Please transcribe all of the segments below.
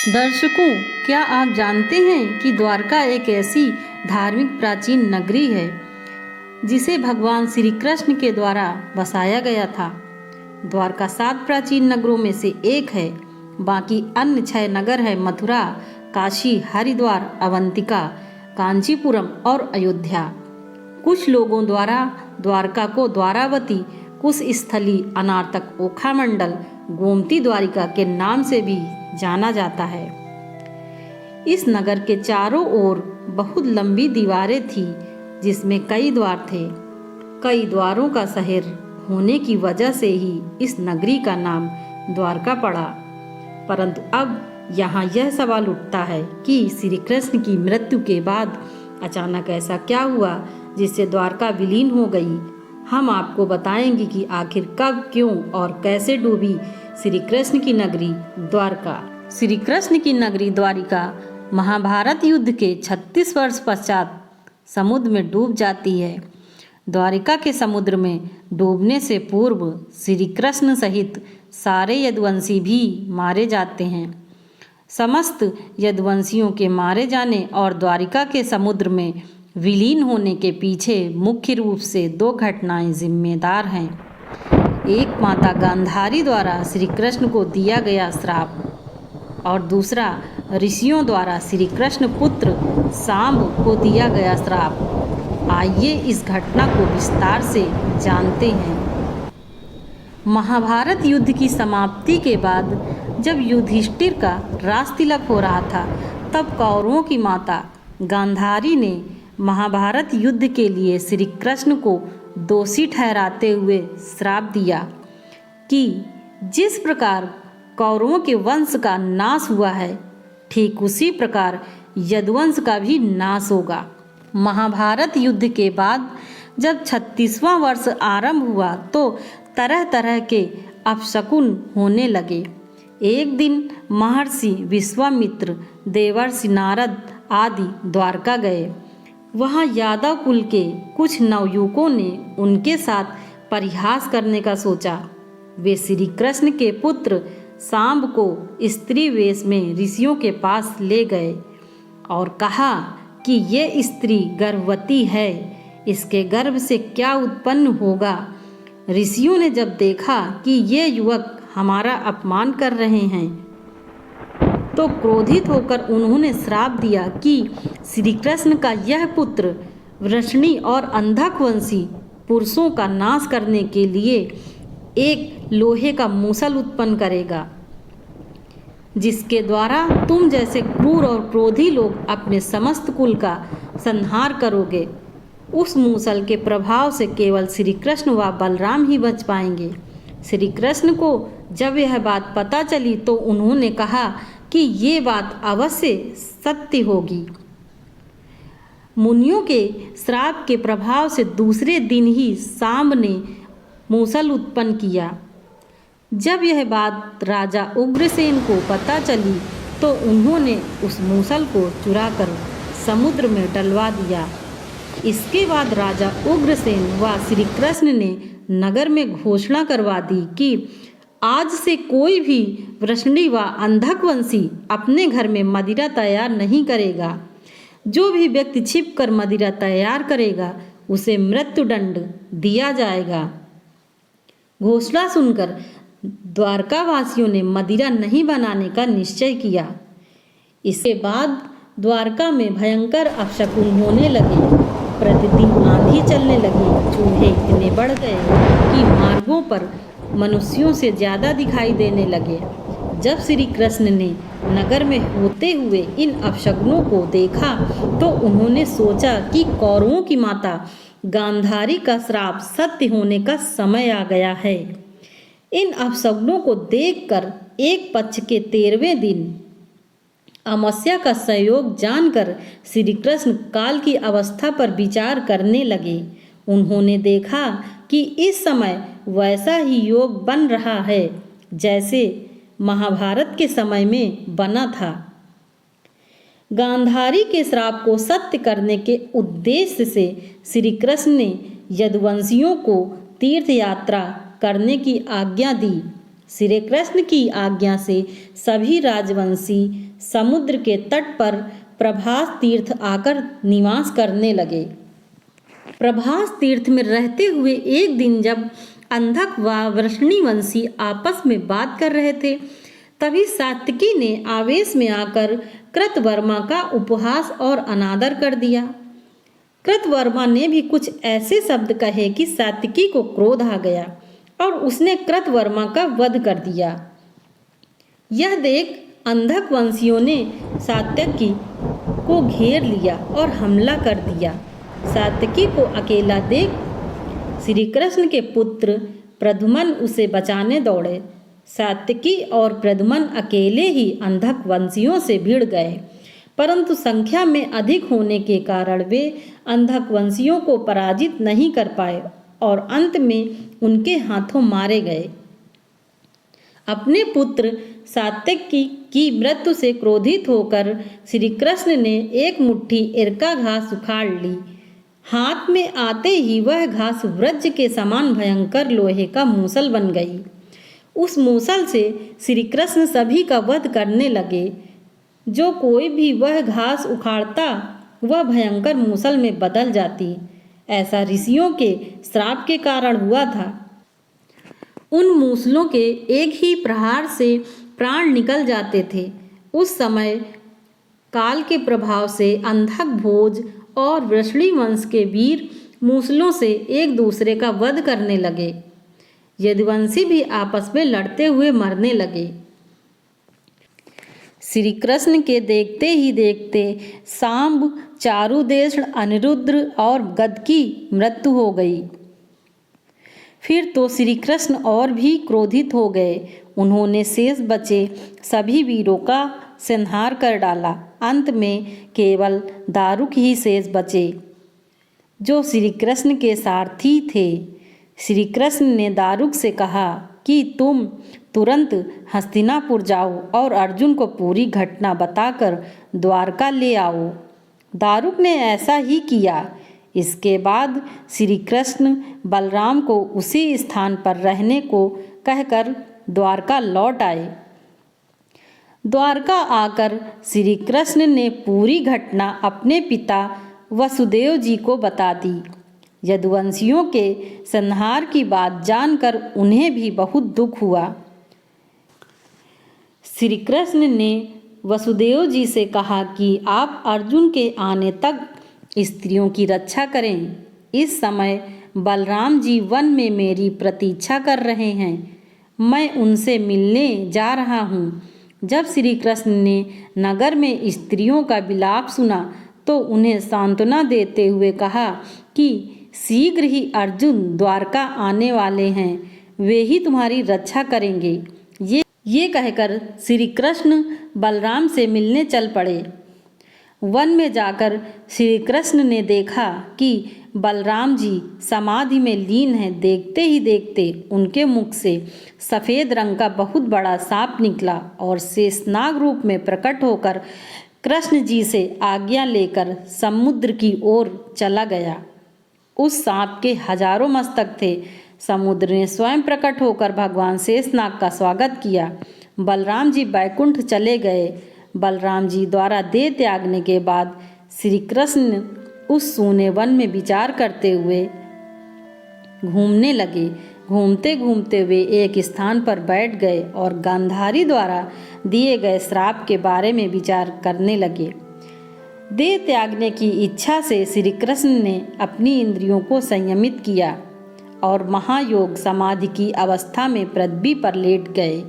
दर्शकों, क्या आप जानते हैं कि द्वारका एक ऐसी धार्मिक प्राचीन नगरी है जिसे भगवान श्री कृष्ण के द्वारा बसाया गया था। द्वारका 7 प्राचीन नगरों में से एक है। बाकी अन्य 6 नगर है मथुरा, काशी, हरिद्वार, अवंतिका, कांचीपुरम और अयोध्या। कुछ लोगों द्वारा द्वारका को द्वारावती, कुशस्थली, अनार्तक ओखामंडल, गोमती द्वारिका के नाम से भी जाना जाता है। इस नगर के चारों ओर बहुत लंबी दीवारें थी जिसमें कई द्वार थे। कई द्वारों का शहर होने की वजह से ही इस नगरी का नाम द्वारका पड़ा। परंतु अब यहाँ यह सवाल उठता है कि श्री कृष्ण की मृत्यु के बाद अचानक ऐसा क्या हुआ जिससे द्वारका विलीन हो गई। हम आपको बताएंगे कि आखिर कब, क्यों और कैसे डूबी श्री कृष्ण की नगरी द्वारका। श्री कृष्ण की नगरी द्वारिका महाभारत युद्ध के 36 वर्ष पश्चात समुद्र में डूब जाती है। द्वारिका के समुद्र में डूबने से पूर्व श्री कृष्ण सहित सारे यदुवंशी भी मारे जाते हैं। समस्त यदुवंशियों के मारे जाने और द्वारिका के समुद्र में विलीन होने के पीछे मुख्य रूप से 2 घटनाएं जिम्मेदार हैं। एक माता गांधारी द्वारा श्री कृष्ण को दिया गया श्राप और दूसरा ऋषियों द्वारा श्री कृष्ण पुत्र सांब को दिया गया श्राप। आइए इस घटना को विस्तार से जानते हैं। महाभारत युद्ध की समाप्ति के बाद जब युधिष्ठिर का राजतिलक हो रहा था, तब कौरवों की माता गांधारी ने महाभारत युद्ध के लिए श्री कृष्ण को दोषी ठहराते हुए श्राप दिया कि जिस प्रकार कौरवों के वंश का नाश हुआ है, ठीक उसी प्रकार यदुवंश का भी नाश होगा। महाभारत युद्ध के बाद जब 36वां वर्ष आरंभ हुआ तो तरह तरह के अपशकुन होने लगे। एक दिन महर्षि विश्वामित्र, देवर्षि नारद आदि द्वारका गए। वहाँ यादव कुल के कुछ नवयुवकों ने उनके साथ परिहास करने का सोचा। वे श्री कृष्ण के पुत्र सांब को स्त्री वेश में ऋषियों के पास ले गए और कहा कि ये स्त्री गर्भवती है, इसके गर्भ से क्या उत्पन्न होगा। ऋषियों ने जब देखा कि ये युवक हमारा अपमान कर रहे हैं तो क्रोधित होकर उन्होंने श्राप दिया कि श्री कृष्ण का यह पुत्र वृषणी और अंधकवंशी पुरुषों का नाश करने के लिए एक लोहे का मूसल उत्पन्न करेगा, जिसके द्वारा तुम जैसे क्रूर और क्रोधी लोग अपने समस्त कुल का संहार करोगे। उस मूसल के प्रभाव से केवल श्री कृष्ण व बलराम ही बच पाएंगे। श्री कृष्ण को जब यह बात पता चली तो उन्होंने कहा कि ये बात अवश्य सत्य होगी। मुनियों के श्राप के प्रभाव से दूसरे दिन ही सांब ने मूसल उत्पन्न किया। जब यह बात राजा उग्रसेन को पता चली तो उन्होंने उस मूसल को चुराकर समुद्र में डलवा दिया। इसके बाद राजा उग्रसेन व श्री कृष्ण ने नगर में घोषणा करवा दी कि आज से कोई भी वृषणी व अंधकवंशी अपने घर में मदिरा तैयार नहीं करेगा। जो भी व्यक्ति छिपकर मदिरा तैयार करेगा उसे मृत्युदंड दिया जाएगा। घोषणा सुनकर द्वारकावासियों ने मदिरा नहीं बनाने का निश्चय किया। इसके बाद द्वारका में भयंकर अपशकुन होने लगे। प्रतिदिन आंधी चलने लगी। चूहे इतने बढ़ गए कि मार्गों पर मनुष्यों से ज़्यादा दिखाई देने लगे। जब श्री कृष्ण ने नगर में होते हुए इन अपशकुनों को देखा तो उन्होंने सोचा कि कौरवों की माता गांधारी का श्राप सत्य होने का समय आ गया है। इन अपशकुनों को देखकर एक पक्ष के 13वें दिन अमावस्या का संयोग जानकर श्री कृष्ण काल की अवस्था पर विचार करने लगे। उन्होंने देखा कि इस समय वैसा ही योग बन रहा है जैसे महाभारत के समय में बना था। गांधारी के श्राप को सत्य करने के उद्देश्य से श्री कृष्ण ने यदुवंशियों को तीर्थ यात्रा करने की आज्ञा दी श्री कृष्ण की आज्ञा से सभी राजवंशी समुद्र के तट पर प्रभास तीर्थ आकर निवास करने लगे। प्रभास तीर्थ में रहते हुए एक दिन जब अंधक व वृष्णिवंशी आपस में बात कर रहे थे, तभी सात्विकी ने आवेश में आकर कृतवर्मा का उपहास और अनादर कर दिया। कृतवर्मा ने भी कुछ ऐसे शब्द कहे कि सात्विकी को क्रोध आ गया और उसने कृतवर्मा का वध कर दिया। यह देख अंधक वंशियों ने सात्विकी को घेर लिया और हमला कर दिया। सात्विकी को अकेला देख श्री कृष्ण के पुत्र प्रद्युम्न उसे बचाने दौड़े। सात्विकी और प्रद्युम्न अकेले ही अंधक वंशियों से भिड़ गए, परंतु संख्या में अधिक होने के कारण वे अंधक वंशियों को पराजित नहीं कर पाए और अंत में उनके हाथों मारे गए। अपने पुत्र सात्विकी की मृत्यु से क्रोधित होकर श्री कृष्ण ने एक मुट्ठी इरका घास उखाड़ ली। हाथ में आते ही वह घास वज्र के समान भयंकर लोहे का मूसल बन गई। उस मूसल से श्री कृष्ण सभी का वध करने लगे। जो कोई भी वह घास उखाड़ता वह भयंकर मूसल में बदल जाती। ऐसा ऋषियों के श्राप के कारण हुआ था। उन मूसलों के एक ही प्रहार से प्राण निकल जाते थे। उस समय काल के प्रभाव से अंधक भोज और वृषणी वंश के वीर मूसलों से एक दूसरे का वध करने लगे। यदुवंशी भी आपस में लड़ते हुए मरने लगे। श्री कृष्ण के देखते ही देखते सांब, चारुदेश, अनिरुद्ध और गद की मृत्यु हो गई। फिर तो श्री कृष्ण और भी क्रोधित हो गए। उन्होंने शेष बचे सभी वीरों का संहार कर डाला। अंत में केवल दारुक ही शेष बचे जो श्री कृष्ण के सारथी थे। श्री कृष्ण ने दारुक से कहा कि तुम तुरंत हस्तिनापुर जाओ और अर्जुन को पूरी घटना बताकर द्वारका ले आओ। दारुक ने ऐसा ही किया। इसके बाद श्री कृष्ण बलराम को उसी स्थान पर रहने को कहकर द्वारका लौट आए। द्वारका आकर श्री कृष्ण ने पूरी घटना अपने पिता वसुदेव जी को बता दी। यदुवंशियों के संहार की बात जानकर उन्हें भी बहुत दुख हुआ। श्री कृष्ण ने वसुदेव जी से कहा कि आप अर्जुन के आने तक स्त्रियों की रक्षा करें। इस समय बलराम जी वन में मेरी प्रतीक्षा कर रहे हैं। मैं उनसे मिलने जा रहा हूँ। जब श्री कृष्ण ने नगर में स्त्रियों का विलाप सुना तो उन्हें सांत्वना देते हुए कहा कि शीघ्र ही अर्जुन द्वारका आने वाले हैं, वे ही तुम्हारी रक्षा करेंगे। ये कहकर श्री कृष्ण बलराम से मिलने चल पड़े। वन में जाकर श्री कृष्ण ने देखा कि बलराम जी समाधि में लीन हैं। देखते ही देखते उनके मुख से सफ़ेद रंग का बहुत बड़ा सांप निकला और शेषनाग रूप में प्रकट होकर कृष्ण जी से आज्ञा लेकर समुद्र की ओर चला गया। उस सांप के हजारों मस्तक थे। समुद्र ने स्वयं प्रकट होकर भगवान शेषनाग का स्वागत किया। बलराम जी बैकुंठ चले गए। बलराम जी द्वारा देह त्यागने के बाद श्री कृष्ण उस सूने वन में विचार करते हुए घूमने लगे। घूमते घूमते वे एक स्थान पर बैठ गए और गांधारी द्वारा दिए गए श्राप के बारे में विचार करने लगे। देह त्यागने की इच्छा से श्री कृष्ण ने अपनी इंद्रियों को संयमित किया और महायोग समाधि की अवस्था में पृथ्वी पर लेट गए।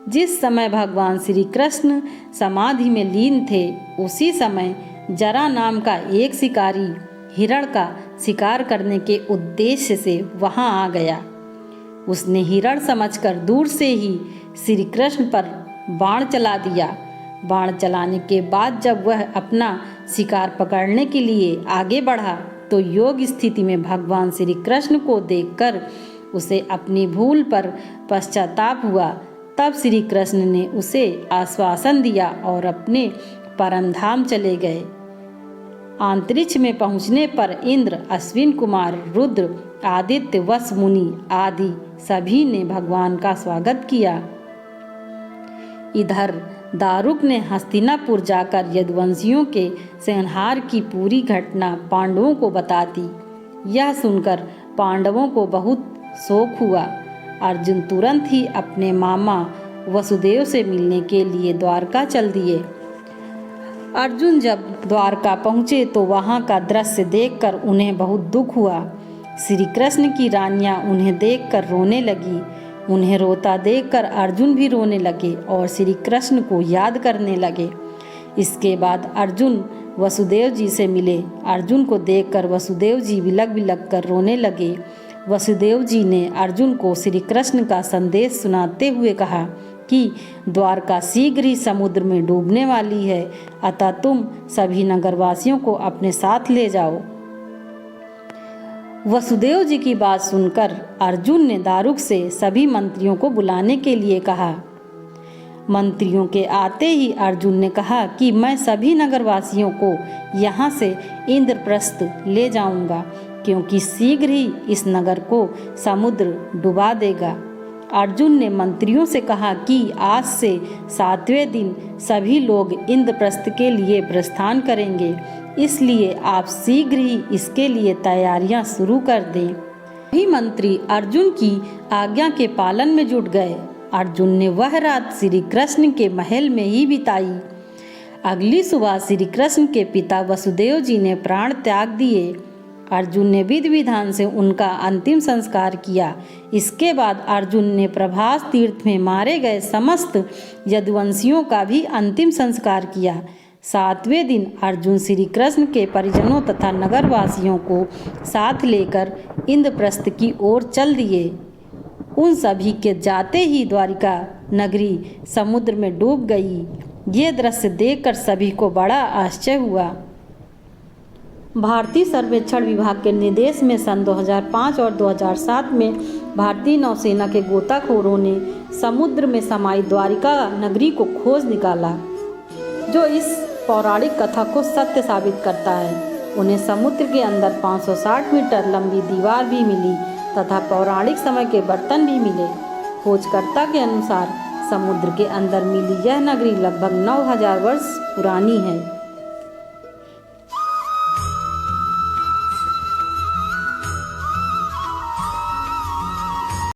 जिस समय भगवान श्री कृष्ण समाधि में लीन थे, उसी समय जरा नाम का एक शिकारी हिरण का शिकार करने के उद्देश्य से वहां आ गया। उसने हिरण समझकर दूर से ही श्री कृष्ण पर बाण चला दिया। बाण चलाने के बाद जब वह अपना शिकार पकड़ने के लिए आगे बढ़ा तो योग स्थिति में भगवान श्री कृष्ण को देखकर उसे अपनी भूल पर पश्चाताप हुआ। तब श्री कृष्ण ने उसे आश्वासन दिया और अपने परमधाम चले गए। अंतरिक्ष में पहुंचने पर इंद्र, अश्विन कुमार, रुद्र, आदित्य, वस मुनि आदि सभी ने भगवान का स्वागत किया। इधर दारुक ने हस्तिनापुर जाकर यदुवंशियों के संहार की पूरी घटना पांडवों को बता दी। यह सुनकर पांडवों को बहुत शोक हुआ। अर्जुन तुरंत ही अपने मामा वसुदेव से मिलने के लिए द्वारका चल दिए। अर्जुन जब द्वारका पहुँचे तो वहाँ का दृश्य देखकर उन्हें बहुत दुख हुआ। श्री कृष्ण की रानियाँ उन्हें देखकर रोने लगी। उन्हें रोता देखकर अर्जुन भी रोने लगे और श्री कृष्ण को याद करने लगे। इसके बाद अर्जुन वसुदेव जी से मिले। अर्जुन को देखकर वसुदेव जी बिलख बिलख कर रोने लगे। वसुदेव जी ने अर्जुन को श्री कृष्ण का संदेश सुनाते हुए कहा कि द्वारका शीघ्र ही समुद्र में डूबने वाली है, अतः तुम सभी नगरवासियों को अपने साथ ले जाओ। वसुदेव जी की बात सुनकर अर्जुन ने दारुक से सभी मंत्रियों को बुलाने के लिए कहा। मंत्रियों के आते ही अर्जुन ने कहा कि मैं सभी नगरवासियों को यहाँ से इंद्रप्रस्थ ले जाऊंगा, क्योंकि शीघ्र ही इस नगर को समुद्र डुबा देगा। अर्जुन ने मंत्रियों से कहा कि आज से 7वें दिन सभी लोग इंद्रप्रस्थ के लिए प्रस्थान करेंगे, इसलिए आप शीघ्र ही इसके लिए तैयारियां शुरू कर दें। सभी मंत्री अर्जुन की आज्ञा के पालन में जुट गए। अर्जुन ने वह रात श्री कृष्ण के महल में ही बिताई। अगली सुबह श्री कृष्ण के पिता वसुदेव जी ने प्राण त्याग दिए। अर्जुन ने विधि विधान से उनका अंतिम संस्कार किया। इसके बाद अर्जुन ने प्रभास तीर्थ में मारे गए समस्त यदुवंशियों का भी अंतिम संस्कार किया। 7वें दिन अर्जुन श्री कृष्ण के परिजनों तथा नगरवासियों को साथ लेकर इंद्रप्रस्थ की ओर चल दिए। उन सभी के जाते ही द्वारिका नगरी समुद्र में डूब गई। ये दृश्य देखकर सभी को बड़ा आश्चर्य हुआ। भारतीय सर्वेक्षण विभाग के निर्देश में सन 2005 और 2007 में भारतीय नौसेना के गोताखोरों ने समुद्र में समाई द्वारिका नगरी को खोज निकाला, जो इस पौराणिक कथा को सत्य साबित करता है। उन्हें समुद्र के अंदर 560 मीटर लंबी दीवार भी मिली तथा पौराणिक समय के बर्तन भी मिले। खोजकर्ता के अनुसार समुद्र के अंदर मिली यह नगरी लगभग 9000 वर्ष पुरानी है।